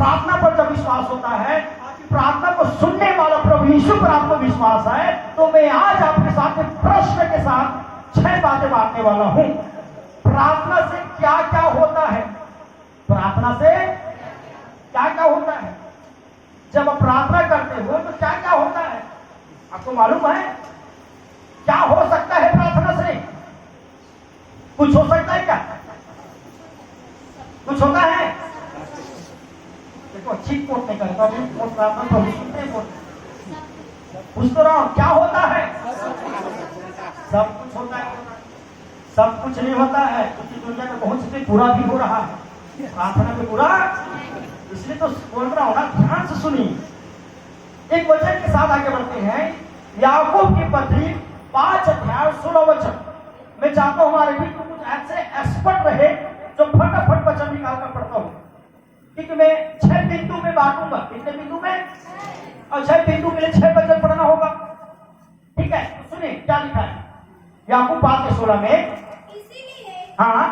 प्रार्थना पर जब विश्वास होता है, प्रार्थना को सुनने वाला प्रभु यीशु पर आपको विश्वास है, तो मैं आज आपके साथ एक प्रश्न के साथ 6 बातें बांटने वाला हूं। प्रार्थना से क्या क्या होता है? प्रार्थना से क्या क्या होता है? जब आप प्रार्थना करते हो तो क्या क्या होता है आपको मालूम है? क्या हो सकता है प्रार्थना से? कुछ हो सकता है क्या? कुछ होता है? देखो अच्छी कोट नहीं करता, प्रार्थना प्रभु सुनते हैं। पूछ तो रहा हूं, क्या होता है? सब कुछ होता है। सब कुछ नहीं होता है, क्योंकि दुनिया में बहुत चीजें बुरा भी हो रहा है। प्रार्थना में बुरा, इसलिए तो बोल रहा हूं ना, ध्यान से सुनिए। एक वचन के साथ आगे बढ़ते हैं। याकूब की पत्री 5 अध्याय 16 वचन। मैं चाहता हूं हमारे बीच में कुछ ऐसे एक्सपर्ट रहे जो फटाफट वचन निकाल कर पढ़ता हूं, क्योंकि मैं 6 बिंदु में बांटूंगा। कितने बिंदु में? और 6 बिंदु के लिए 6 वचन पढ़ना होगा। ठीक है, तो सुनिए क्या लिखा है याकूब 5:16 में। इसीलिए हाँ,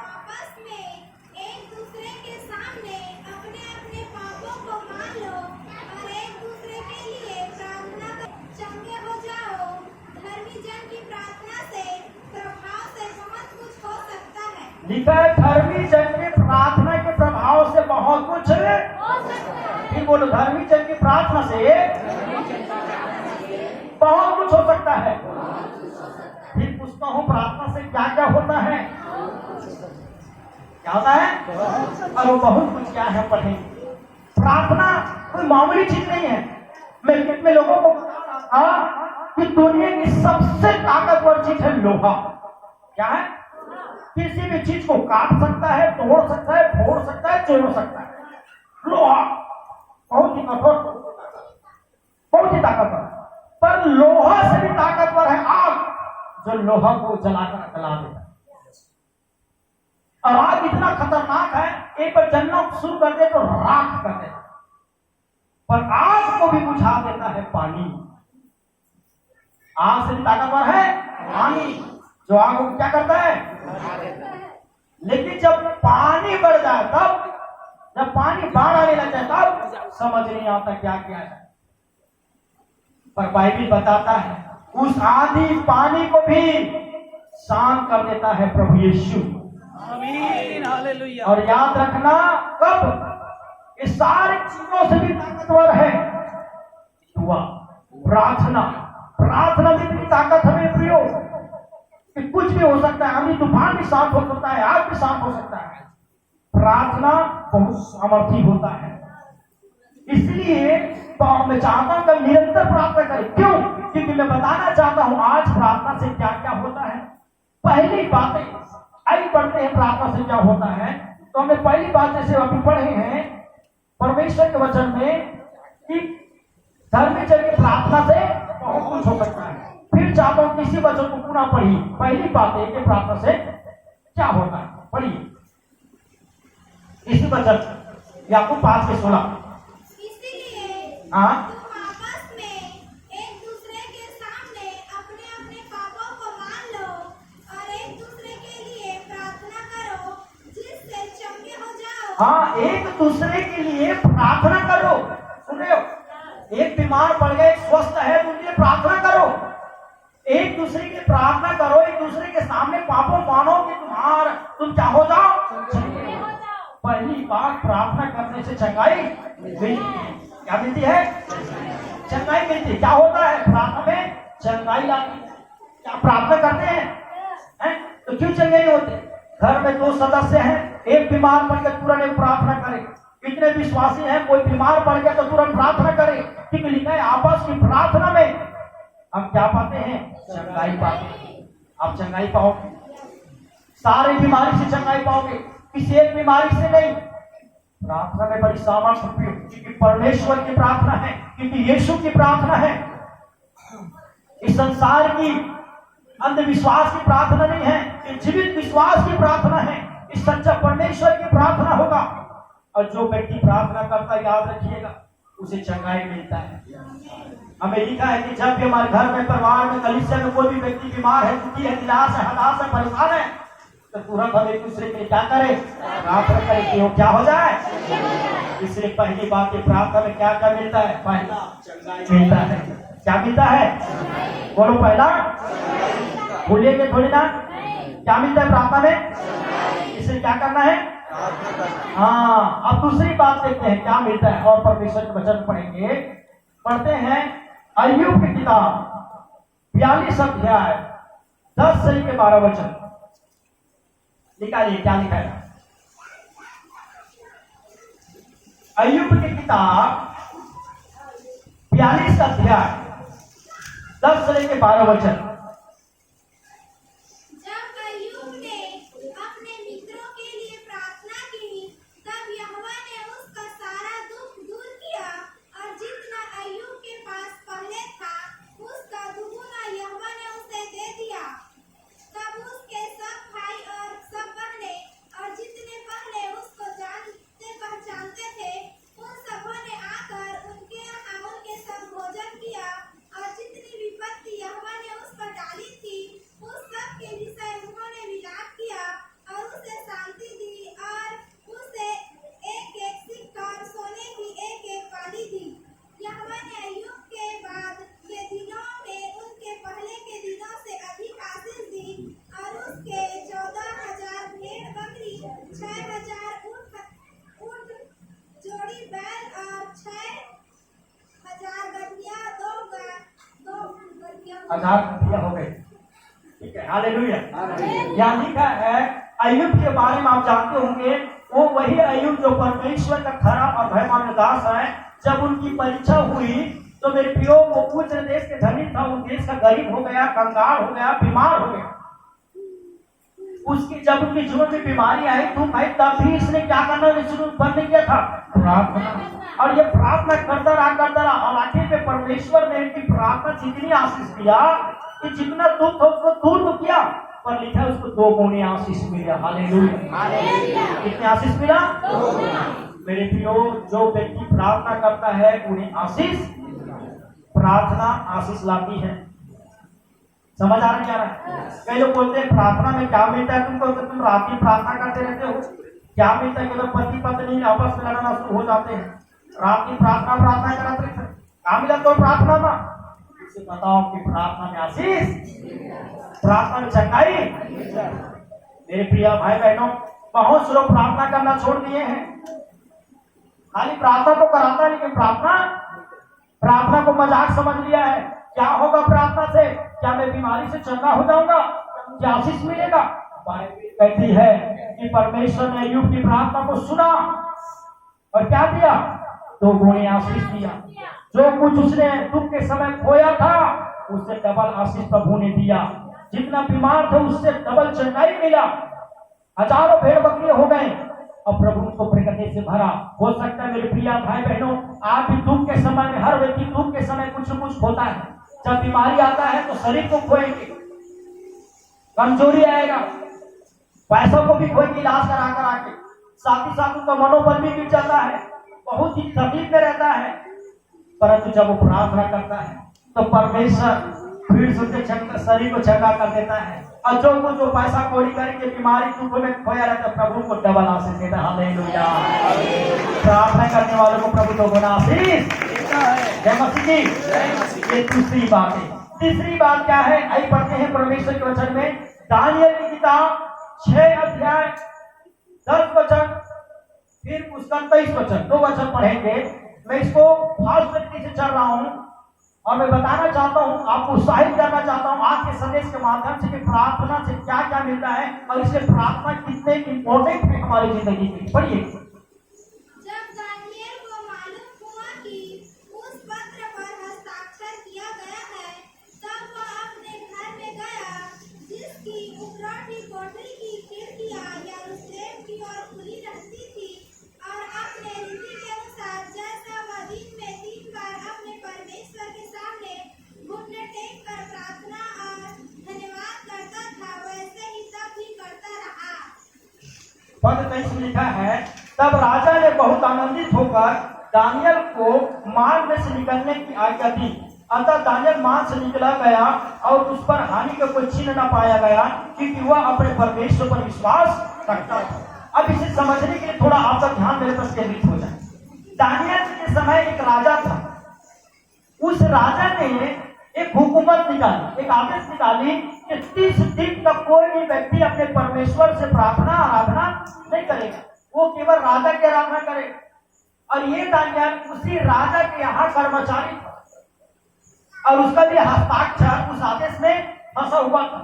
आपस में एक दूसरे के सामने अपने अपने पापों को मान लो और एक दूसरे के लिए प्रार्थना कर चंगे हो जाओ। धर्मी जन की प्रार्थना से प्रभाव से बहुत कुछ हो सकता है। लिखा है धर्मी जन की प्रार्थना के प्रभाव से बहुत कुछ हो सकता है। ठीक बोलो, धर्मी जन की प्रार्थना से बहुत कुछ हो सकता है। फिर पूछता हूँ, प्रार्थना से क्या क्या होता है? क्या होता है? और वो बहुत कुछ क्या है, पढ़ेंगे। प्रार्थना कोई मामूली चीज नहीं है। मैं कितने लोगों को बता रहा था कि दुनिया की सबसे ताकतवर चीज है लोहा। क्या है? किसी भी चीज को काट सकता है, तोड़ सकता है, फोड़ सकता है, जोड़ सकता है। लोहा बहुत ही कठोर, बहुत ही ताकतवर। पर लोहा से भी ताकतवर है आग, जो लोहा को जलाकर जला देता है। और आग इतना खतरनाक है, एक बार जलना शुरू कर दे तो राख कर देता है। पर आग को भी बुझा देता है पानी। आग से भी ताकतवर है पानी, जो आग को क्या करता है? लेकिन जब पानी बढ़ जाए, तब जब पानी बाढ़ आने लग जाए, तब समझ नहीं आता क्या किया जाए। पर बाइबल बताता है उस आंधी पानी को भी शांत कर देता है प्रभु यीशु। आमीन, हालेलुया। और याद रखना, कब इस सारी चीजों से भी ताकतवर है दुआ, प्रार्थना। प्रार्थना में इतनी ताकत हमें प्रियो कि कुछ भी हो सकता है। आंधी तूफान भी शांत हो सकता है, आग भी शांत हो सकता है। प्रार्थना बहुत सामर्थी होता है। इसलिए तो मैं चाहता हूं कि निरंतर प्रार्थना करें। क्यों? क्योंकि मैं बताना चाहता हूं आज प्रार्थना से क्या क्या होता है। पहली बातें आइए पढ़ते हैं प्रार्थना से क्या होता है। तो हमने पहली बात जैसे अभी पढ़े हैं परमेश्वर के वचन में कि धर्मी जन की प्रार्थना से बहुत कुछ हो सकता है। फिर चाहता हूं किसी वचन को पुनः पढ़िए। पहली बात है कि प्रार्थना से क्या होता है, पढ़िए इसी वचन याकूब 5:16। हाँ, तुम आपस में एक दूसरे के सामने अपने अपने पापों को मान लो और एक दूसरे के लिए प्रार्थना करो जिससे चंगे हो जाओ। हाँ, एक दूसरे के लिए प्रार्थना करो। सुन रहे हो? एक बीमार पड़ गए, स्वस्थ है, तो उनके लिए प्रार्थना करो। एक दूसरे की प्रार्थना करो, एक दूसरे के सामने पापों मानो कि तुम क्या हो जाओ? पहली बात, प्रार्थना करने से चंगाई मिलती है। क्या मिलती है? चंगाई मिलती है। क्या होता है? प्रार्थना में चंगाई लाती है। क्या प्रार्थना करते हैं? तो क्यों चंगे नहीं होते? घर में 2 सदस्य हैं, एक बीमार पड़ गया तुरंत एक प्रार्थना करे। इतने विश्वासी हैं, कोई बीमार पड़ गया तो तुरंत प्रार्थना करे। क्योंकि लिखा है आपस की प्रार्थना में हम क्या पाते हैं? चंगाई पाते हैं। आप चंगाई पाओगे, सारी बीमारी से चंगाई पाओगे, किसी एक बीमारी से नहीं। प्रार्थना में बड़ी सामर्थ्य, क्योंकि परमेश्वर की प्रार्थना है, क्योंकि यीशु की प्रार्थना है। इस संसार की अंधविश्वास की प्रार्थना नहीं है, ये जीवित विश्वास की प्रार्थना है। इस सच्चा परमेश्वर की प्रार्थना होगा। और जो व्यक्ति प्रार्थना करता है, याद रखिएगा, उसे चंगाई मिलता है। हमें लिखा है कि जब भी हमारे घर में, परिवार में, कलीसिया में कोई भी व्यक्ति बीमार है, दुखी है, निराश है, हताश है, परेशान है, तो तुरंत हम एक दूसरे के क्या करें? प्रार्थना करें कि वो क्या हो जाए? इसलिए पहली बात ये प्रार्थना में क्या क्या मिलता है? पहला मिलता है। क्या मिलता है? बोलो पहला। भूलिएगे थोड़ी ना। क्या मिलता है प्रार्थना में? इसलिए क्या करना है? हाँ, अब दूसरी बात देखते हैं क्या मिलता है और परमेश्वर के वचन पढ़ेंगे। पढ़ते हैं अय्यूब की किताब 42 अध्याय 10 से लेकर 12 वचन। निकालिए क्या लिखा है। अय्यूब की किताब 42 अध्याय 10 से लेकर 12 वचन। जब अय्यूब ने अपने मित्रों के लिए प्रार्थना की, तब यहोवा ने उसका सारा दुख दूर किया और जितना अय्यूब के पास पहले था उसका दुगुना यहोवा ने उसे दे दिया। तब उसके सब भाई और सब बहनें और जितने पहले उसको जानते पहचानते थे उन सबों ने आकर उनके यहाँ उनके सब भोजन किया और जितनी विपत्ति यहोवा ने उस पर डाली थी उस सब के विषय उन्होंने विलाप किया और उसे शांति दी और उसे एक एक सिक्का और सोने की एक एक वाली दी। यहोवा ने अय्यूब के बाद के दिनों में उनके पहले के दिनों से अधिक आशीष दी और उसके 14,000 भेड़ बकरी, 6,000 ऊँट जोड़ी बैल और 6,000 गदहिया, दो गदहिया आजाद हो गए। ठीक है, हालेलुया। यहाँ लिखा है अय्यूब के बारे में आप जानते होंगे, वो वही अय्यूब जो परमेश्वर का खरा और भयमान दास है। जब उनकी परीक्षा हुई तो मेरे प्रियो वो उच्च देश के धनी था, उस देश का गरीब हो गया, कंगाल हो गया, बीमार हो गया। उसकी जब उनके जीवन में बीमारी आई, दुख आई, तब भी इसने क्या करना शुरू बंद किया था? प्रार्थना। और ये प्रार्थना करता रहा और आखिर में परमेश्वर ने इनकी प्रार्थना जितनी आशीष दिया कि जितना दुख था उसको दूर तो किया, पर लिखा है उसको 2 गुनी आशीष मिला। हालेलुया। कितनी आशीष मिला? 2 गुना। मेरे प्रियो, जो व्यक्ति प्रार्थना करता है उन्हें आशीष, प्रार्थना आशीष लाती है। समझ आ रहा है? कई लोग बोलते हैं प्रार्थना में क्या मिलता है तुमको? तुम रात की प्रार्थना करते रहते हो, क्या मिलता है? कि पति पत्नी आपस में लड़ना शुरू हो जाते हैं, रात की प्रार्थना करते रहते हैं, क्या मिला तो प्रार्थना में? इसे बताओ कि प्रार्थना में आशीष, प्रार्थना में चंगाई। मेरे प्रिय भाई बहनों, बहुत से लोग प्रार्थना करना छोड़ दिए हैं। खाली प्रार्थना तो कराता है, लेकिन प्रार्थना को मजाक समझ लिया है। क्या होगा प्रार्थना से? क्या मैं बीमारी से चंगा हो जाऊंगा? क्या आशीष मिलेगा? बाइबल कहती है कि परमेश्वर ने अय्यूब की प्रार्थना को सुना और क्या दिया? 2 गुनी आशीष दिया। जो कुछ उसने दुख के समय खोया था उससे डबल आशीष प्रभु ने दिया। जितना बीमार थे उससे डबल चंगाई मिला। हजारों भेड़ बकरी हो गए और प्रभु को प्रकटे से भरा। हो सकता है मेरे प्रिय भाई बहनों, आप भी दुख के समय में, हर व्यक्ति दुख के समय कुछ न कुछ खोता है। जब बीमारी आता है तो शरीर को खोएंगे, कमजोरी आएगा, पैसों को भी खोएंगे इलाज करा के, साथ ही साथ उनका मनोबल भी गिर जाता है, बहुत ही तकलीफ में रहता है। परंतु जब वो प्रार्थना करता है तो परमेश्वर फिर से उसके शरीर को चंगा कर देता है। और जो पैसा कौड़ी करके बीमारी दुख में खोया रहता है, प्रभु को डबल आशीष देता है। हालेलुया। प्रार्थना करने वालों को प्रभु 2 गुना आशीष देता है। जय मसीह जी। ये दूसरी बात है। तीसरी बात क्या है? आइए पढ़ते हैं परमेश्वर के वचन में, दानियल की किताब 6 अध्याय 10 वचन, फिर उसका 23 वचन, 2 वचन पढ़ेंगे। मैं इसको फास्ट तरीके से चल रहा हूं और मैं बताना चाहता हूं, आपको उत्साहित करना चाहता हूं आज के संदेश के माध्यम से कि प्रार्थना से क्या क्या मिलता है और इससे प्रार्थना कितने इंपॉर्टेंट है हमारी जिंदगी में। पढ़िए। जब दानियेल को मालूम हुआ कि उस पत्र पर हस्ताक्षर किया गया है, तब वह अपने घर में गया, जिसकी उपरौठी कोठरी की खिड़कियां यरूशलेम की ओर खुली रहती थी, और अपने रीति के अनुसार जैसा वह दिन में 3 बार अपने परमेश्वर के सामने घुटने टेक कर प्रार्थना और धन्यवाद करता था, वैसे ही तब भी करता रहा। पद 23 में लिखा है, तब राजा ने बहुत आनंदित होकर दानियल को मार्ग में से निकलने की आज्ञा दी। अतः दानियल मार्ग से निकला गया और उस पर हानि का कोई चिन्ह न पाया गया, क्योंकि वह अपने परमेश्वर पर विश्वास रखता था। अब इसे समझने के लिए थोड़ा आपका ध्यान मेरे पर केंद्रित हो जाए। दानियल के समय एक राजा था। उस राजा ने एक हुकूमत निकाली, एक आदेश निकाली कि 30 दिन तक कोई भी व्यक्ति अपने परमेश्वर से प्रार्थना आराधना नहीं करेगा, वो केवल राजा की आराधना करे। और ये दानियल उसी राजा के यहाँ कर्मचारी था और उसका भी हस्ताक्षर उस आदेश में फंसा हुआ था।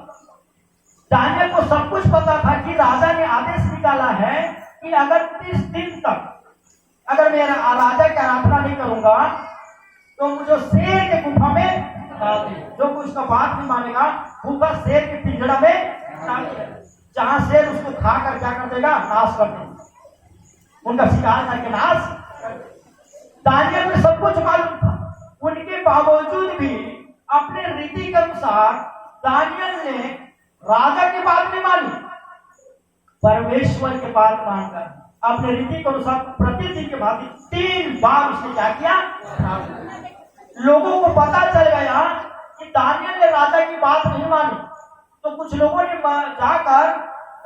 दानियल को सब कुछ पता था कि राजा ने आदेश निकाला है कि अगर 30 दिन तक अगर मैं राजा की आराधना नहीं करूंगा तो मुझे शेर के गुफा में डाल दे। जो कोई उसका बात नहीं मानेगा भूखा शेर के पिंजड़ा में डाल दे, जहां शेर उसको खाकर क्या कर देगा, नाश कर देगा, उनका शिकार करके नाश। दानियल में सब कुछ मालूम था, उनके बावजूद भी अपने रीति के अनुसार दानियल ने राजा की बात नहीं मानी, परमेश्वर की बात मानकर अपने रीति के अनुसार प्रतिदिन के बाद 3 बार उसने क्या किया। लोगों को पता चल गया कि दानियल ने राजा की बात नहीं मानी, तो कुछ लोगों ने जाकर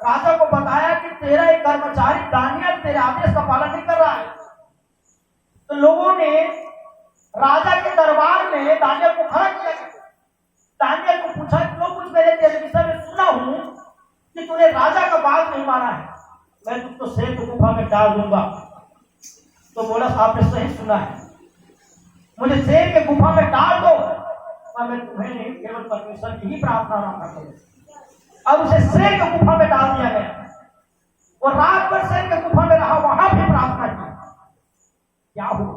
राजा को बताया कि तेरा एक कर्मचारी दानियल तेरे आदेश का पालन नहीं कर रहा है। तो लोगों ने राजा के दरबार में दानियल को खड़ा किया। दानियल को पूछा, जो कुछ मैंने तेरे विषय में सुना हूं कि तूने राजा का बात नहीं माना है, मैं तुझको शेर की गुफा में डाल दूंगा। तो बोला, आपने सही सुना है, मुझे शेर के गुफा में डाल दो और मैं तुम्हें नहीं केवल परमेश्वर की ही प्रार्थना करूंगा। और उसे शेर के गुफा में डाल दिया गया। वो रात भर शेर के गुफा में रहा, वहां भी प्रार्थना की। क्या हुआ?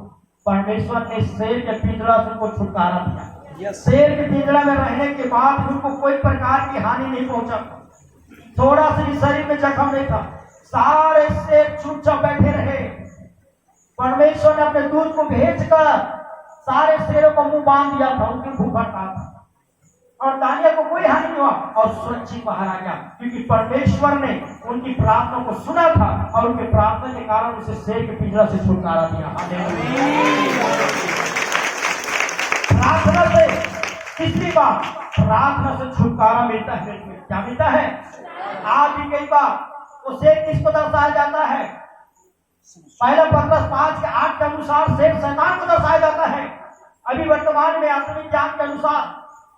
परमेश्वर ने शेर के पिंजड़ा से उनको छुटकारा दिया। शेर के पिंजड़ा में रहने के बाद उनको कोई प्रकार की हानि नहीं पहुंचा, थोड़ा सा भी शरीर में जख्म नहीं था, सारे शेर चुपचाप बैठे रहे। परमेश्वर ने अपने दूत को भेजकर सारे शेरों को मुंह बांध दिया था, उनकी भूख हटा था और दानियल को कोई हानि नहीं हुआ और सुरक्षित बाहर आ गया, क्योंकि परमेश्वर ने उनकी प्रार्थना को सुना था और उनके प्रार्थना के कारण उसे शेर के पिंजरा से छुटकारा दिया। प्रार्थना से तीसरी बात, प्रार्थना से छुटकारा मिलता है। क्या मिलता है? आज भी कई बार तो शेर किसको दर्शाया जाता है? पहला पत्रस 5:8 के अनुसार शेर शैतान को दर्शाया जाता है। अभी वर्तमान में आत्मिक ज्ञान के अनुसार,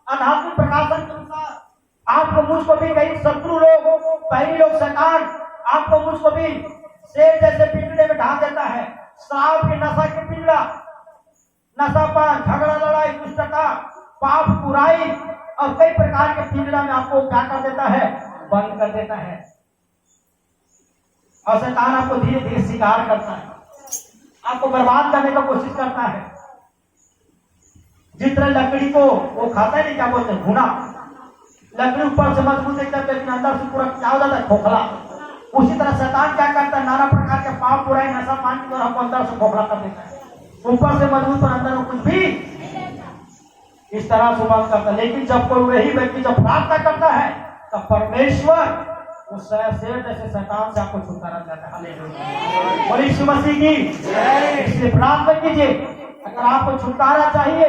आध्यात्मिक प्रकाशन के अनुसार आपको मुझको भी कई शत्रु लोग, पहली लोग शैतान आपको मुझको भी शेर जैसे पिंजरे में ढाल देता है। शराब के नशा के पिंजरा, नशापान, झगड़ा, लड़ाई, दुष्टता, पाप, बुराई और कई प्रकार के पिंजरा में आपको क्या कर देता है? बंद कर देता है। और शैतान आपको धीरे धीरे शिकार करता है, आपको बर्बाद करने का कोशिश करता है। जिस तरह लकड़ी को वो खाता है, नहीं क्या बोलते हैं, भुना। लकड़ी ऊपर से मजबूत दिखता है लेकिन अंदर से पूरा क्या हो जाता है? खोखला। उसी तरह शैतान क्या करता है? नाना प्रकार के पाप, बुराई, नशा पान की तरह हमको अंदर से खोखला कर देता है। ऊपर से मजबूत और अंदर में कुछ भी इस तरह से बात करता है। लेकिन जब कोई वही व्यक्ति जब प्रार्थना करता है तब परमेश्वर उस शेर जैसे शैतान से आपको छुटकारा देता है। हालेलुया, बोलिए यीशु मसीह की। इसलिए प्रार्थना कीजिए, अगर आपको छुटकारा चाहिए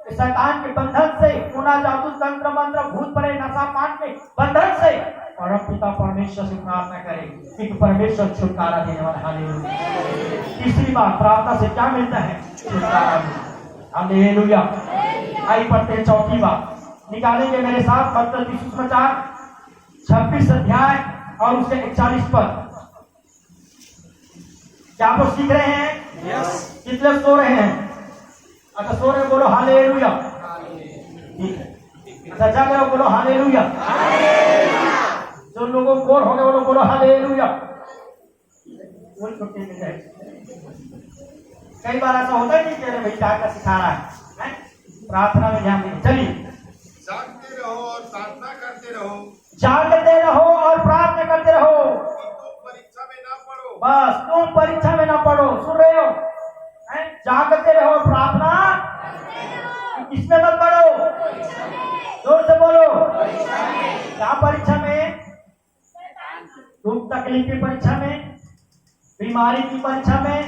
तो शैतान के बंधन से, टोना, जादू, तंत्र मंत्र, भूत प्रेत, नशा पान के बंधन से परम पिता परमेश्वर से प्रार्थना करें, क्योंकि परमेश्वर छुटकारा देने वाला। हालेलुया। तीसरी बात, प्रार्थना से क्या मिलता है? छुटकारा। हालेलुया। आइए पढ़ते हैं चौथी बात, निकालेंगे मेरे साथ मत्ती सुसमाचार 26 अध्याय और उसके 41 पद। क्या आप सीख रहे हैं? कितने सो रहे हैं? अच्छा, सो रहे बोलो हालेलुया। ठीक है, अच्छा जाग रहे बोलो हालेलुया। जो लोगों को बोर हो गए वो लोग बोलो हालेलुया। कई बार ऐसा होता है नहीं कि अरे भाई क्या सिखा रहा है? प्रार्थना में ध्यान दें। चलिए, जागते रहो और प्रार्थना करते रहो, जागते रहो और प्रार्थना करते रहो, तुम परीक्षा में ना पड़ो। बस तुम परीक्षा में ना पड़ो। सुन रहे हो? जागते रहो, प्रार्थना किसमें मत पड़ो? जोर से बोलो। क्या परीक्षा में? दुख तकलीफ की परीक्षा में, बीमारी की परीक्षा में,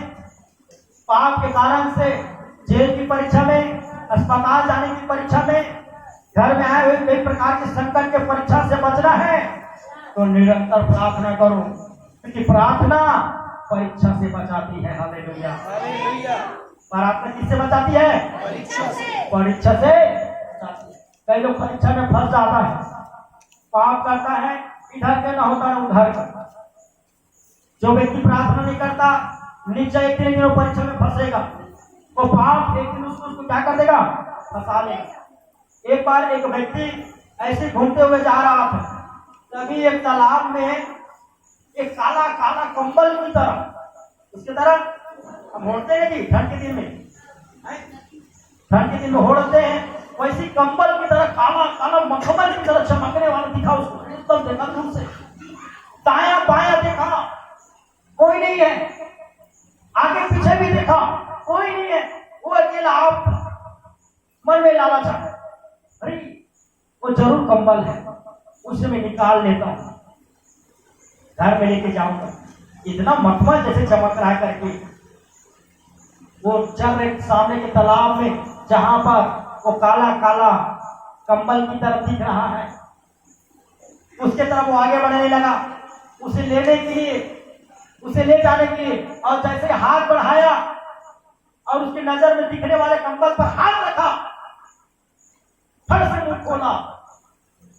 पाप के कारण से जेल की परीक्षा में, अस्पताल जाने की परीक्षा में, घर में आए हुए कई प्रकार के संकट के परीक्षा से बचना है तो निरंतर प्रार्थना करो, क्योंकि प्रार्थना परीक्षा से बचाती है। हालेलुया। हालेलुया। प्रार्थना किससे बचाती है? परीक्षा से। परीक्षा से बचाती है। कई लोग परीक्षा में फंस जाता है, पाप करता है, इधर के ना होता है उधर का। जो व्यक्ति प्रार्थना नहीं करता, निश्चय एक दिन वो परीक्षा में फंसेगा। वो पाप एक दिन उसको क्या कर देगा? फंसा लेगा। एक बार एक व्यक्ति ऐसे घूमते हुए जा रहा था, तभी एक तालाब में एक काला काला कंबल की तरह, उसकी तरह हम ओढ़ते हैं कि ठंड के दिन में, ठंड के दिन में ओढ़ते हैं, वैसी कंबल की तरह काला काला मखमल की तरह चमकने वाला दिखा उसको। एकदम देखा दूर से, दाया बाया देखा, कोई नहीं है। आगे पीछे भी देखा, कोई नहीं है। वो अकेला आप मन में लालच है, अरे वो जरूर कंबल है, उसे मैं निकाल लेता हूं, घर में लेके जाऊंगा। इतना मखमल जैसे चमक रहा है करके वो चल रहे सामने के तालाब में, जहां पर वो काला काला कंबल की तरफ दिख रहा है, उसके तरफ वो आगे बढ़ने लगा, उसे लेने के लिए, उसे ले जाने के लिए। और जैसे हाथ बढ़ाया और उसकी नजर में दिखने वाले कंबल पर हाथ रखा, फट से मुंह खोला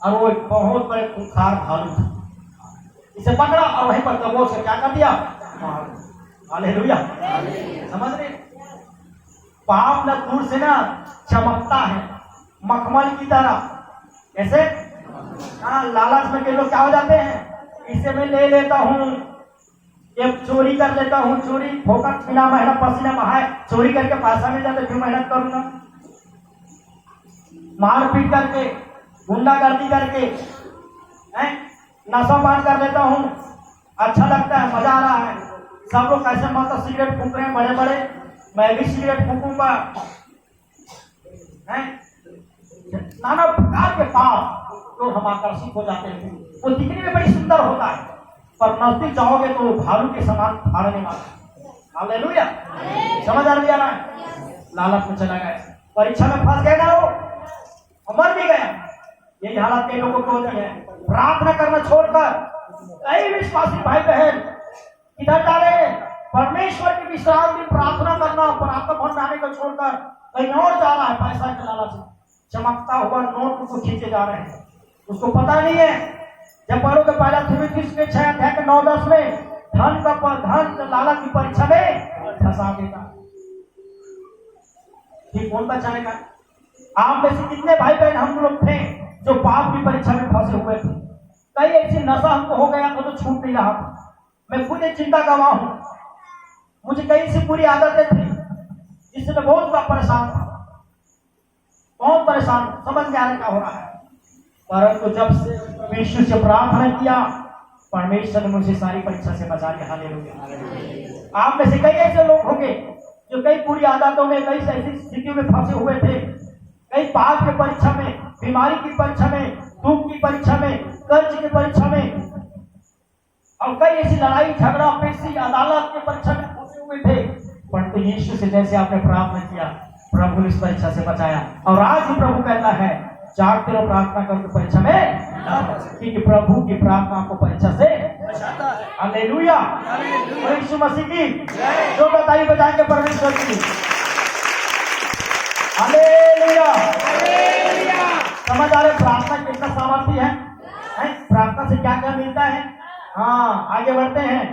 और वो एक बहुत बड़े खूंखार भालू था, इसे पकड़ा और वहीं पर दबोच कर क्या कर दिया? हालेलुया। समझ रहे? पाप न दूर से ना चमकता है मखमल की तरह। कैसे? हाँ, लालच में के लोग क्या हो जाते हैं, इसे मैं ले लेता हूँ, ये चोरी कर लेता हूँ, चोरी फोकट बिना मेहनत पसीना बहाए चोरी करके पैसा मिल जाता है, क्यों मेहनत करूंगा? मारपीट करके, गुंडागर्दी करके, नशा पान कर लेता हूँ, अच्छा लगता है, मजा आ रहा है। सब लोग कैसे मतलब सिगरेट फूक रहे हैं बड़े बड़े, मैं भी सिगरेट फूकूंगा। नाना प्रकार के पाप तो हम आकर्षित हो जाते हैं। वो दिखने में बड़ी सुंदर होता है, पर नजदीक जाओगे तो भालू के समान फाड़ने वाला। हालेलुया। समझ आ रही ना? लालच में चला गया, परीक्षा में फंस गए ना, वो मर भी गया। यही हालत कई लोगों को होती है। प्रार्थना करना छोड़कर कई विश्वासी भाई बहन इधर जा रहे हैं, परमेश्वर की विश्राम दिन प्रार्थना करना, प्रार्थना भवन में आने को छोड़कर कहीं और जा रहा है। पैसा के लालच से चमकता हुआ नोट उसको खींचे जा रहे हैं, उसको पता नहीं है। जब पढ़ोगे पहला थिमुथियुस के 6 अध्याय के 9-10 में, धन लालच की परीक्षा में फंसा देगा। ठीक कौन बचाएगा? आप में से कितने भाई बहन हम लोग थे जो पाप की परीक्षा में फंसे हुए थे? कई ऐसी नशा हमको हो गया था तो छूट नहीं रहा था। मैं खुद एक चिंता गवाह हूं, मुझे कई सी बुरी आदतें थी जिससे मैं बहुत परेशान था, बहुत परेशान, समझ में आने का हो रहा है। परंतु जब से परमेश्वर से प्रार्थना किया, परमेश्वर ने मुझे सारी परीक्षा से बचा लिया। हालेलुया। आप में से कई ऐसे लोग होंगे जो कई बुरी आदतों में, कई ऐसी स्थितियों में फंसे हुए थे, कई पाप की परीक्षा में, बीमारी की परीक्षा में, दुख की परीक्षा में, कर्ज की परीक्षा में, और कई ऐसी लड़ाई झगड़ा पेशी अदालत की परीक्षा में फंसे हुए थे। परंतु यीशु से जैसे आपने प्रार्थना किया, प्रभु ने इस परीक्षा से बचाया। और आज भी प्रभु कहता है, जागते रहो, प्रार्थना करो, परीक्षा में, क्योंकि प्रभु की प्रार्थना आपको परीक्षा से बचाता है। हालेलुया। यीशु मसीह की जो बताइए बजाएंगे परमेश्वर की। हालेलुया। समझ आ रहे प्रार्थना कितना सामर्थ्य है? प्रार्थना से क्या क्या मिलता है? हाँ, आगे बढ़ते हैं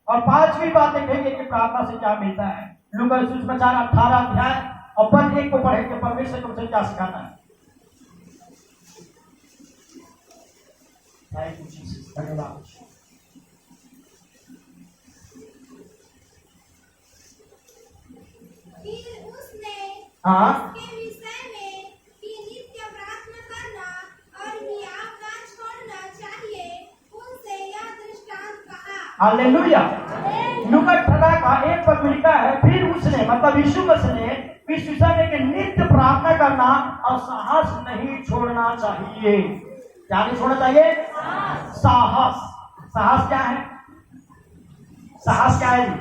और 5वीं बात देखेंगे कि प्रार्थना से क्या मिलता है। लूका सुसमाचार 18 अध्याय और पद 1 को पढ़े कि परमेश्वर तुमसे क्या सिखाना है। धन्यवाद। फिर उसने हाँ, इसके विषय में कि नित्य प्रार्थना करना और हियाव ना छोड़ना चाहिए, उनसे यह दृष्टांत कहा। हालेलुया। लूका 18 का 1 पद में लिखा है, फिर उसने मतलब यीशु मसीह ने इस विषय में कि नित्य प्रार्थना करना और साहस नहीं छोड़ना चाहिए। क्या नहीं छोड़ना चाहिए? साहस। साहस क्या है? साहस क्या है जी?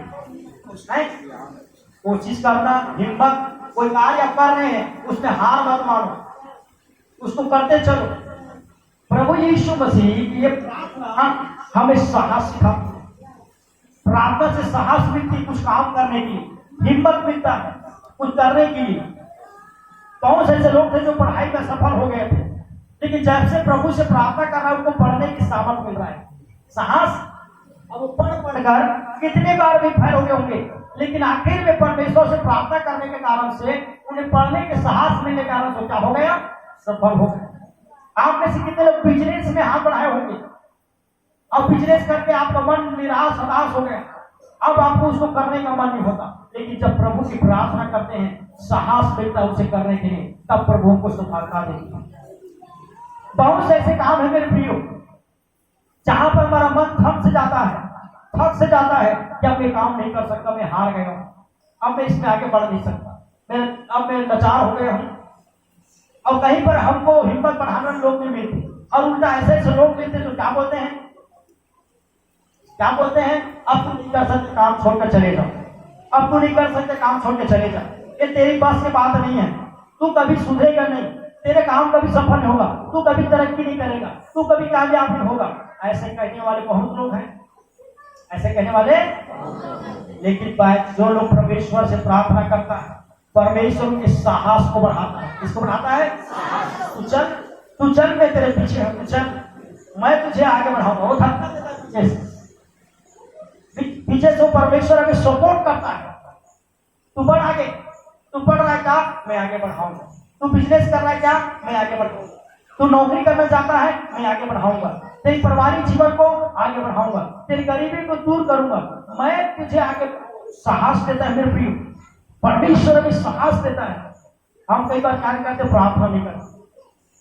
कोशिश करना, हिम्मत। कोई कार्य आप कर रहे हैं, उसमें हार मत मानो, उसको करते चलो। प्रभु यीशु मसीह की ये प्रार्थना हमें साहस सिखाती है। प्रार्थना से साहस मिलती, कुछ काम करने की हिम्मत मिलता है, कुछ करने के लिए। बहुत से ऐसे लोग थे जो पढ़ाई में सफल हो गए थे, लेकिन जब से प्रभु से प्रार्थना कर रहा है उनको पढ़ने की सामर्थ मिल रहा है, साहस। अब वो पढ़ कर कितने बार भी फेल हो गए होंगे, लेकिन आखिर में परमेश्वर से प्रार्थना करने के कारण से उन्हें पढ़ने के साहस मिलने के कारण से क्या हो गया, सफल हो गए। आप में से कितने लोग बिजनेस में हाथ बढ़ाए होंगे, अब बिजनेस करके आपका मन निराश हताश हो गया, अब आपको उसको करने का मन नहीं होता, लेकिन जब प्रभु की प्रार्थना करते हैं साहस मिलता है उसे करने के लिए, तब प्रभु को सफलता देती है। बहुत से ऐसे काम है मेरे प्रियो जहां पर हमारा मन थक से जाता है कि अब मैं काम नहीं कर सकता, मैं हार गया हूं, अब मैं इसमें आगे बढ़ नहीं सकता, अब मैं लाचार हो गया हूं। और कहीं पर हमको हिम्मत बढ़ाने लोग नहीं मिलते, और उल्टा ऐसे ऐसे लोग मिलते जो क्या बोलते हैं, अब तू नहीं कर सकते काम छोड़कर चले जाओ, अब तू नहीं कर सकते काम छोड़ के चले जा, ये तेरी पास की बात नहीं है, तू कभी सुधरेगा नहीं, तेरे काम कभी सफल नहीं होगा, तू कभी तरक्की नहीं करेगा, तू कभी कामयाब नहीं होगा। ऐसे कहने वाले बहुत लोग हैं, ऐसे कहने वाले। लेकिन जो लोग परमेश्वर से प्रार्थना करता है, परमेश्वर के साहस को बढ़ाता है। किसको बढ़ाता है? तू चल मैं तेरे पीछे हूं, तू चल, मैं तुझे आगे बढ़ाऊंगा। वो धक्का देता है पीछे से, पीछे से परमेश्वर हमें सपोर्ट करता है, तू बढ़ आगे, तू पढ़ रहा है क्या, मैं आगे बढ़ाऊंगा, तू बिजनेस कर रहा है क्या, मैं आगे बढ़ाऊंगा, तू नौकरी करना चाहता है, मैं आगे बढ़ाऊंगा, तेरी पारिवारिक जीवन को आगे बढ़ाऊंगा, तेरी गरीबी को दूर करूंगा, मैं तुझे आगे। साहस देता है मेरे प्रिय, परमेश्वर हमें साहस देता है। हम कई बार क्या करते, प्रार्थना नहीं करते,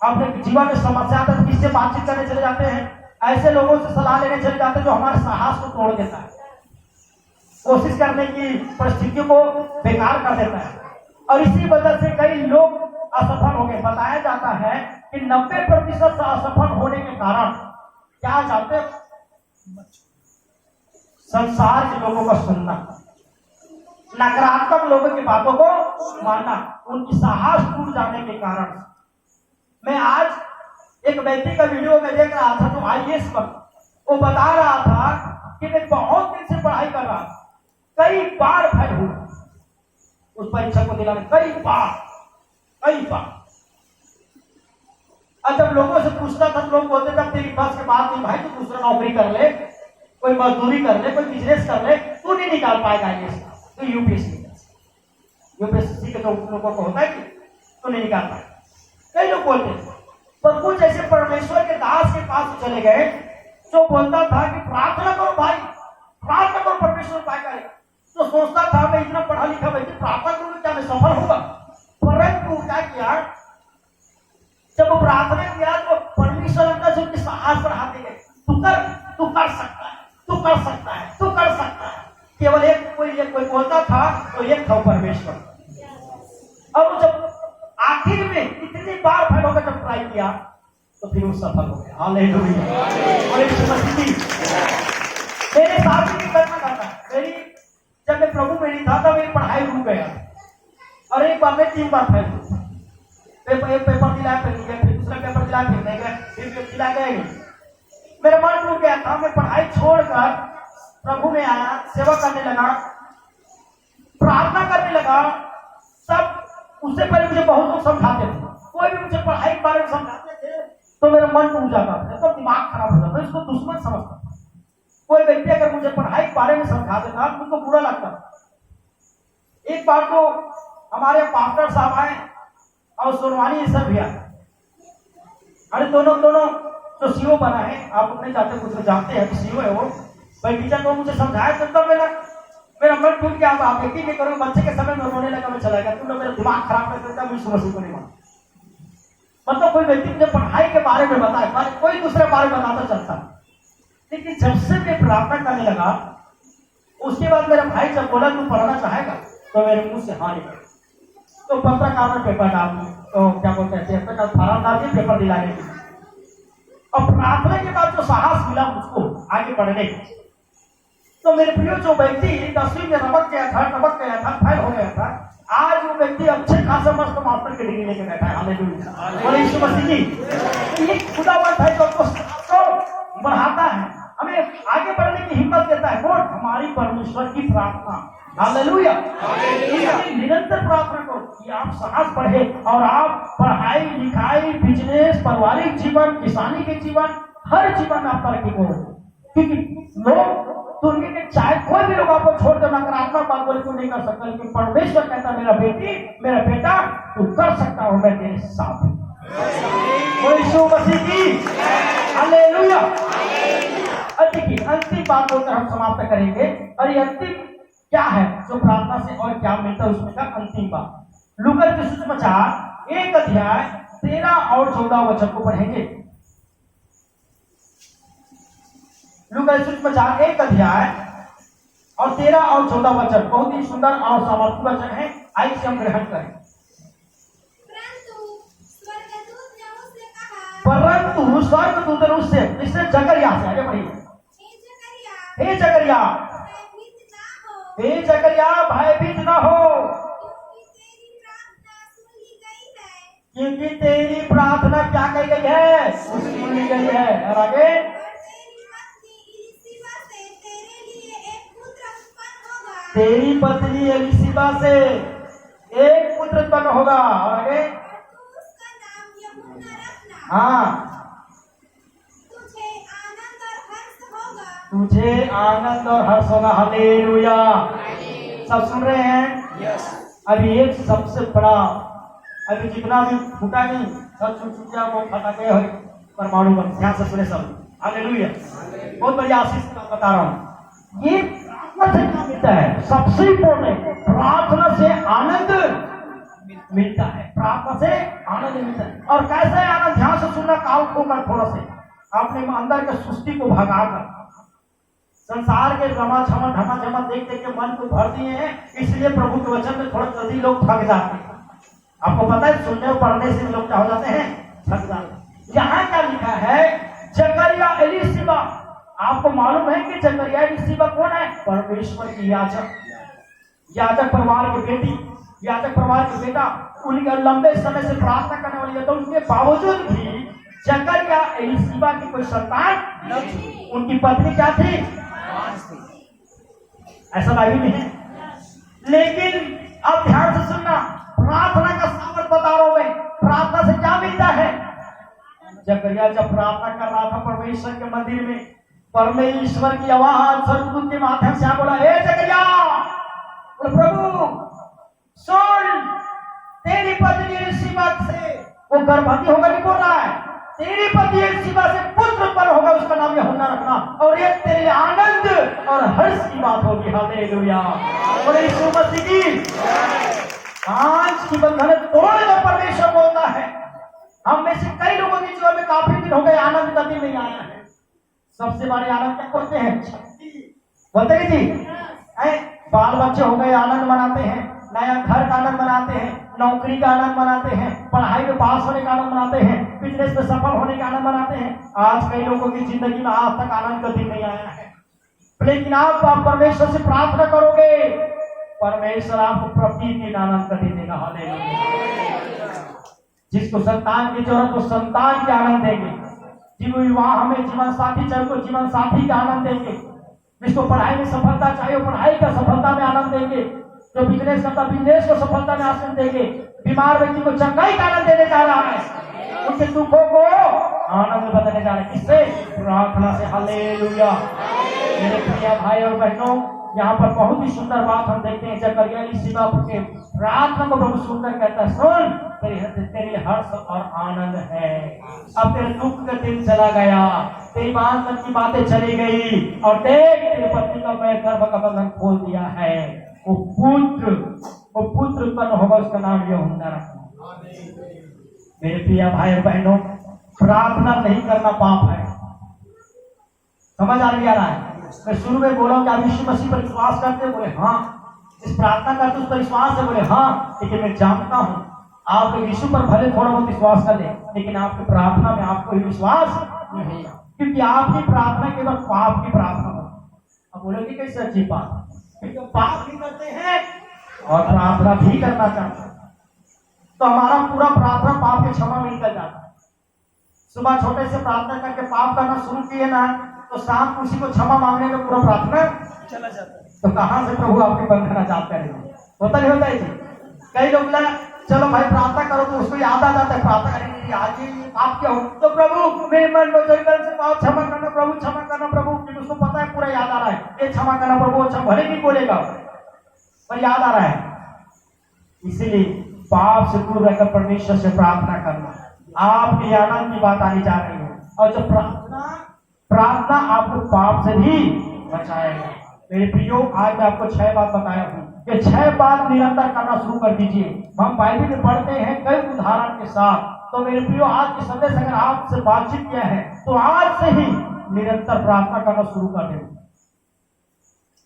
अपने जीवन में समस्या आता है किससे बातचीत करने चले जाते हैं, ऐसे लोगों से सलाह लेने चले जाते हैं जो हमारे साहस को तोड़ देता है, कोशिश करने की परिस्थितियों को बेकार कर देता है, और इसी वजह से कई लोग असफल हो गए। बताया जाता है कि 90% असफल होने के कारण क्या जानते हैं, संसार के लोगों का सुनना, नकारात्मक लोगों की बातों को मानना, उनकी साहस टूट जाने के कारण। मैं आज एक व्यक्ति का वीडियो में देख रहा था जो IAS पर, वो बता रहा था कि मैं बहुत दिन से पढ़ाई कर रहा, कई बार फेल हुआ उस परीक्षा को दिलाने, कई बार। और जब लोगों से पूछता था तो लोग बोलते थे तेरी बस के बात नहीं भाई, तू दूसरा नौकरी कर ले, कोई मजदूरी कर ले, कोई बिजनेस कर ले, तू नहीं निकाल पाएगा IAS, तो यूपीएससी के लोगों को होता है कि तू नहीं निकाल पाएगा, कई लोग बोलते थे। पर कुछ ऐसे परमेश्वर के दास के पास चले गए जो बोलता था कि प्रार्थना करो भाई, प्रार्थना करो, परमेश्वर उपाय करेगा। तो सोचता था मैं इतना पढ़ा लिखा व्यक्ति प्रार्थना करूंगा क्या मैं सफल होगा, परंतु क्या किया, जब वो प्रार्थना किया तो परमेश्वर अंदर से उनकी साहस बढ़ाते गए, तू कर सकता है, तू कर सकता है, तू कर सकता है। केवल कोई बोलता था तो एक था परमेश्वर। और वो जब आखिर में इतनी बार फेल होकर जब ट्राई किया तो फिर वो सफल हो गया। हालेलुया। और एक मसीही मेरे साथ भी करना करता मेरी, जब मैं प्रभु में नहीं था तब मेरी पढ़ाई रुक गया, और एक बार मैं 3 बार फेल हुआ, पेपर दिलाया फिर गया, फिर दूसरा पेपर दिलाया फिर नहीं गया, फिर दिला गया नहीं, मेरा मन टूट गया था। मैं पढ़ाई छोड़कर प्रभु में आया, सेवा करने लगा, प्रार्थना करने लगा। सब उससे पहले मुझे बहुत लोग समझाते थे, कोई भी मुझे पढ़ाई के बारे में समझाते थे तो मेरा मन टूट जाता था, तो दिमाग खराब हो जाता, मैं इसको दुश्मन समझता था। कोई व्यक्ति अगर मुझे पढ़ाई के बारे में समझा देता तो मुझको बुरा लगता। एक बार तो हमारे पास्टर साहब आए और सोनवानी सर भी आए, अरे दोनों जो सीओ बना है, आप अपने जाते कुछ जानते हैं कि सीओ है वो, भाई टीचर को मुझे समझाया तो तब मेरा मन टूट गया। आप यकीन नहीं करो, बच्चे के समय में रोने लगा, मैं चला गया, तुम लोग मेरा दिमाग खराब कर देता, मैं सुबह को नहीं माना। मतलब कोई व्यक्ति मुझे पढ़ाई के बारे में बताए, कोई दूसरे बारे में बताता चलता, लेकिन जब से मैं प्रार्थना करने लगा उसके बाद मेरा भाई जब बोला तू पढ़ना चाहेगा तो मेरे मुंह से हाँ निकला। तो पत्रकार में पेपर डाल दी, तो क्या बोलते हैं फॉर्म डाल दिए, पेपर दिलाने के। और प्रार्थना के बाद जो साहस मिला मुझको आगे बढ़ने, तो मेरे प्रियो जो व्यक्ति 10वीं में रबक गया था, फेल हो गया था, आज वो व्यक्ति अच्छे खासा मस्त मास्टर की डिग्री लेके बैठा है। हालेलुया। और यीशु मसीह जी ये खुदावंत है जो हमको बढ़ाता है, हमें आगे बढ़ने की हिम्मत देता करता है? कौन? हमारी परमेश्वर की प्रार्थना। हालेलुया। इसलिए निरंतर प्रार्थना करो कि आप साहस बढ़े और आप पढ़ाई लिखाई, बिजनेस, पारिवारिक जीवन, किसानी के जीवन, हर जीवन में आप तरक्की करो। क्योंकि लोग दुनिया के चाहे कोई भी लोग आपको छोड़ कर नकारात्मक बात बोले तो नहीं कर सकता, लेकिन परमेश्वर कहता मेरा बेटी, मेरा बेटा, तू कर सकता हूं, मैं तेरे साथ हूं। यीशु मसीह की हालेलुया। और देखिए अंतिम बात होकर हम समाप्त करेंगे। और ये अंतिम क्या है जो प्रार्थना से और क्या मिलता है उसमें का अंतिम बात। लूका के सुसमाचार 1 अध्याय 13 और 14 वचन को पढ़ेंगे। लूका के सुसमाचार 1 अध्याय और 13 और 14 वचन बहुत ही सुंदर और सामर्थ्य वचन है। आइए इसे हम ग्रहण करें। परंतु स्वर्गदूत ने उससे, इससे जकरिया से, आगे बढ़िए। हे जकरिया, हे जकरिया, भयभीत न हो, क्योंकि तेरी प्रार्थना क्या कही गई है? सुन ली गई है। और आगे, तेरी पत्नी एलिशिबा से एक पुत्र उत्पन्न होगा। और आगे, हाँ, तुझे आनंद और हर्ष होगा। हालेलुया। सब सुन रहे हैं? यस। अभी एक सबसे बड़ा, अभी जितना भी फूटा नहीं, सब छुटिया वो फटाके हो परमाणु बम। ध्यान से सुने सब। हालेलुया। बहुत बड़ी आशीष बता रहा हूँ। ये प्रार्थना से क्या मिलता है? सबसे इम्पोर्टेंट, प्रार्थना से आनंद मिलता है। प्रार्थना से आनंद मिलता है। और कैसे आनंद? ध्यान से सुनना, काल खोकर थोड़ा से अपने अंदर के सुस्ती को भगाकर, संसार के रमा झमा देख देख के मन को भर दिए हैं, इसलिए प्रभु के वचन में थोड़ा जल्दी लोग थक जाते हैं। आपको पता है सुनने और पढ़ने से लोग क्या हो जाते हैं? थक जाते हैं। यहाँ क्या लिखा है? जकरिया एलिशिबा। आपको मालूम है कि जकरिया एलिशिबा कौन है? परमेश्वर की याजक, याजक परिवार की बेटी, याजक परिवार के बेटा। उनके लंबे समय से प्रार्थना करने वाली है, तो उनके बावजूद भी जकरिया एलिशिबा की कोई संतान न थी। उनकी पत्नी क्या थी? ऐसा बाइबल में है। लेकिन अब ध्यान से सुनना, प्रार्थना का सामर्थ बता रहा हूं मैं। प्रार्थना से क्या मिलता है? जकरिया जब प्रार्थना कर रहा था परमेश्वर के मंदिर में, परमेश्वर की आवाज स्वर्गदूत के माध्यम से बोला, हे जकरिया, प्रभु सुन, तेरी पत्नी एलिशिबा से वो गर्भवती होकर नहीं बोल रहा है, तेरी पत्नी एलिशिबा से पुत्र उत्पन्न होगा, उसका नाम यूहन्ना रखना, और ये तेरे लिए आनंद और हर्ष की बात होगी। हालेलुया। बोले यीशु मसीह की। आज की बंधन तोड़कर परमेश्वर बोलता है। हम में से कई लोगों के जीवन में काफी दिन हो गए, आनंद कभी नहीं आया है। सबसे बड़े आनंद क्या करते हैं? बोलते हैं जी, बाल बच्चे हो गए आनंद मनाते हैं, नया घर का आनंद मनाते हैं, नौकरी का आनंद मनाते हैं, पढ़ाई में पास होने का आनंद मनाते हैं, बिजनेस में सफल होने का आनंद मनाते हैं। आज कई लोगों की जिंदगी में आज तक आनंद कभी नहीं आया है। लेकिन आप परमेश्वर से प्रार्थना करोगे, परमेश्वर आपको प्रतिदिन आनंद कभी देगा। हालेलुया। जिसको संतान की जरूरत हो संतान के आनंद देंगे, जिसको विवाह में जीवन साथी चाहिए तो जीवन साथी का आनंद देंगे, जिसको पढ़ाई में सफलता चाहिए पढ़ाई का सफलता में आनंद देंगे, जो बिजनेस करता बिजनेस को सफलता में आनंद देंगे, बीमार व्यक्ति को चंगाई का आनंद देने जा रहा है, उनके दुखों को आनंद बदलने जा रहा है। किससे? प्रार्थना से। हालेलुया। मेरे प्रिय भाई और बहनों, यहाँ पर बहुत ही सुंदर बात हम देखते हैं। जकरिया एलिशिबा के प्रार्थना को प्रभु सुनकर कहता है, सुन, तेरे हर्ष और आनंद है। अब तेरे दुख का दिन चला गया, तेरी बात की बातें चली गई, और देख तेरे पत्नी का मैं गर्भ का बंधन खोल दिया है। वो पुत्र उत्पन्न होगा, उसका नाम यूहन्ना रखना। मेरे प्रिय भाई और बहनों, प्रार्थना नहीं करना पाप है। समझ आ रहा है? मैं शुरू में बोला कि आप यीशु मसीह पर विश्वास करते हैं? बोले हाँ। इस प्रार्थना करते उस पर विश्वास है? बोले हाँ। लेकिन मैं जानता हूँ आप लोग यीशु पर भले थोड़ा बहुत विश्वास कर ले, लेकिन आपकी प्रार्थना में आपको ही विश्वास नहीं होगा, क्योंकि आपकी प्रार्थना केवल पाप की प्रार्थना हो। अब बोलोगे कैसे अच्छी बात, क्योंकि पाप भी करते हैं और प्रार्थना भी करना चाहते हैं, तो हमारा पूरा प्रार्थना पाप के क्षमा में निकल जाता है। सुबह छोटे से प्रार्थना करके पाप करना शुरू किए ना, तो शाम को उसी को क्षमा मांगने में पूरा प्रार्थना चला जाता है। तो कहां से प्रभु आपके बंधन आजाद करेंगे? होता नहीं होता है जी? कई लोग ना चलो भाई प्रार्थना करो तो उसको याद आ जाता है प्रार्थना करेंगे आज ये पाप क्या हो तो प्रभु मेरे मन में जंगल से पाप क्षमा करना प्रभु क्षमा करना प्रभु, क्योंकि उसको पता है पूरा याद आ रहा है ये क्षमा करना प्रभु, अच्छा भले नहीं बोलेगा पर याद आ रहा है। इसीलिए पाप से दूर रहकर परमेश्वर से प्रार्थना करना आपके आनंद की बात आनी जा रही है। और जो प्रार्थना आपको पाप से भी बचाएगा। मेरे प्रियो आज मैं आपको 6 बात बताया हूँ कि 6 बात निरंतर करना शुरू कर दीजिए। हम बाइबल में पढ़ते हैं कई उदाहरण के साथ। तो मेरे प्रियो आज के संदेश अगर आपसे बातचीत किया है तो आज से ही निरंतर प्रार्थना करना शुरू कर दें,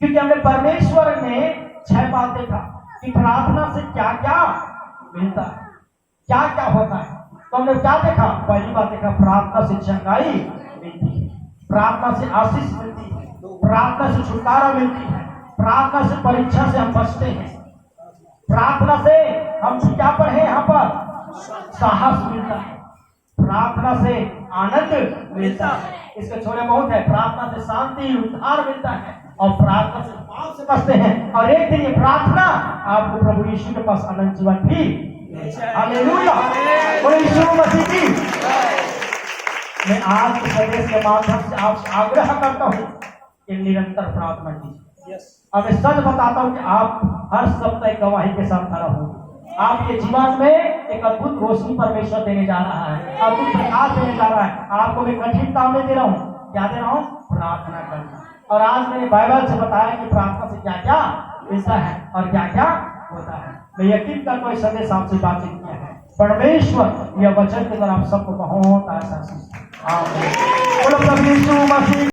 क्योंकि हमने परमेश्वर में 6 बात देखा कि प्रार्थना से क्या क्या मिलता है, क्या क्या होता है। तो हमने क्या देखा? पहली बात देखा प्रार्थना से चंगाई मिलती है, प्रार्थना से आशीष मिलती है, प्रार्थना से छुटकारा मिलती है, प्रार्थना से परीक्षा से हम बचते हैं, प्रार्थना से हम क्या पढ़े यहाँ पर साहस मिलता है, प्रार्थना से आनंद मिलता है। इसके छोड़े बहुत है। प्रार्थना से शांति उद्धार मिलता है और प्रार्थना से पाप से बचते हैं। और एक दिन ये प्रार्थना आपको प्रभु यीशु के पास अनंत जीवन भी। हालेलुया, बोलो यीशु मसीह की। मैं आज के संदेश के माध्यम से आपसे आग्रह करता हूँ कि निरंतर प्रार्थना कीजिए। अब मैं सच बताता हूँ कि आप हर सप्ताह एक गवाही के साथ खड़ा होंगे। आप ये जीवन में एक अद्भुत रोशनी परमेश्वर देने जा रहा है, अद्भुत प्रकाश देने जा रहा है। आपको मैं कठिन काम नहीं दे रहा हूँ, क्या दे रहा हूँ? प्रार्थना करना। और आज मैंने बाइबल से बताया कि प्रार्थना से क्या क्या मिलता है और क्या क्या होता है। मैं यकीन करता हूँ इस संदेश आपसे बातचीत किया है। परमेश्वर यह वचन के द्वारा आप सबको बहुत आशीष। आमीन। बोलो प्रभु यीशु मसीह।